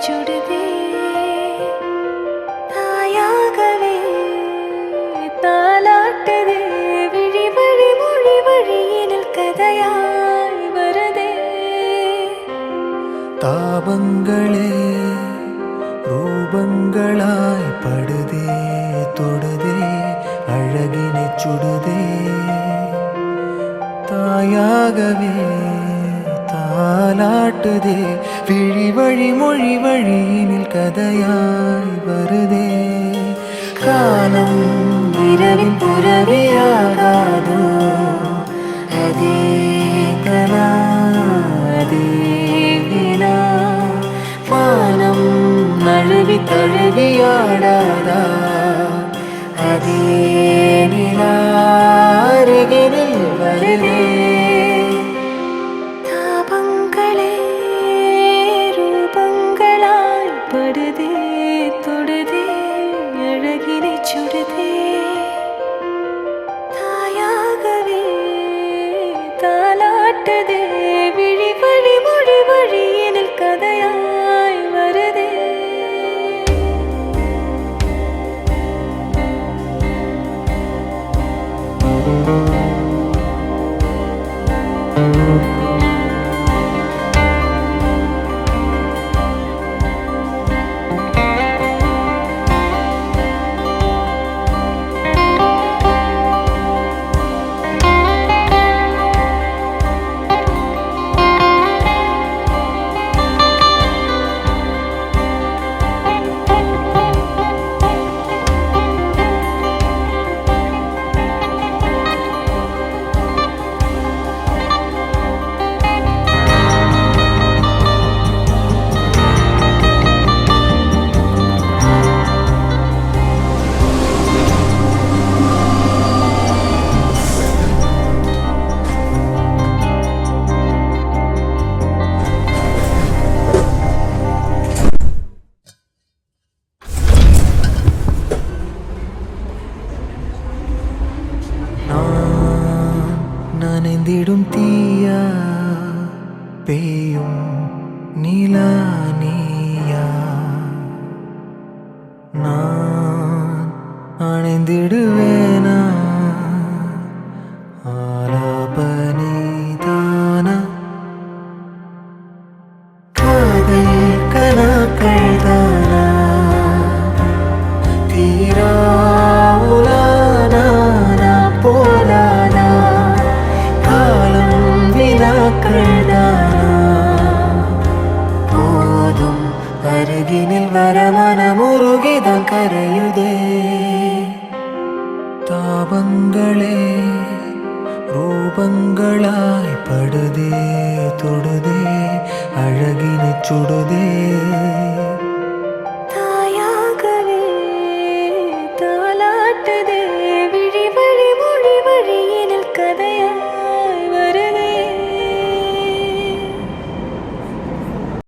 சுடுதே தாயாகவே தாலாட்டுதே விழி வழி மொழி வழியினில் கதையாய் வருதே தாபங்களே ரூபங்களாய் படுதே தொடுதே அழகினை சுடுதே தாயாகவே தாலாட்டுதே விழி வழி மொழி வழியினில் கதையாய் வருதே காலம் இரவின் புறவியாகாதோ அதே கனா அதே வினா வானம் நழுவி தழுவியாடாதா அதே நிலா அருகினில் வருதே தாபங்களே ரூபங்களாய் படுதே தொடுதே அழகினை சுடுதே தாயாகவே தாலாட்டுதே விழி வழி மொழி வழியினில் கதையாய் வருதே நனைந்திடும் தீயா பெய்யும் நிலா நீயா நான் அணைந்திடுவேனா ஆலாபனை தானா காதல் கனாக்கள் தானா தீரா உலானா போலானா போதும் அருகினில் வர மனமுருகிதான் கரையுதே தாபங்களே ரூபங்களாய் படுதே தொடுதே அழகினை சுடுதே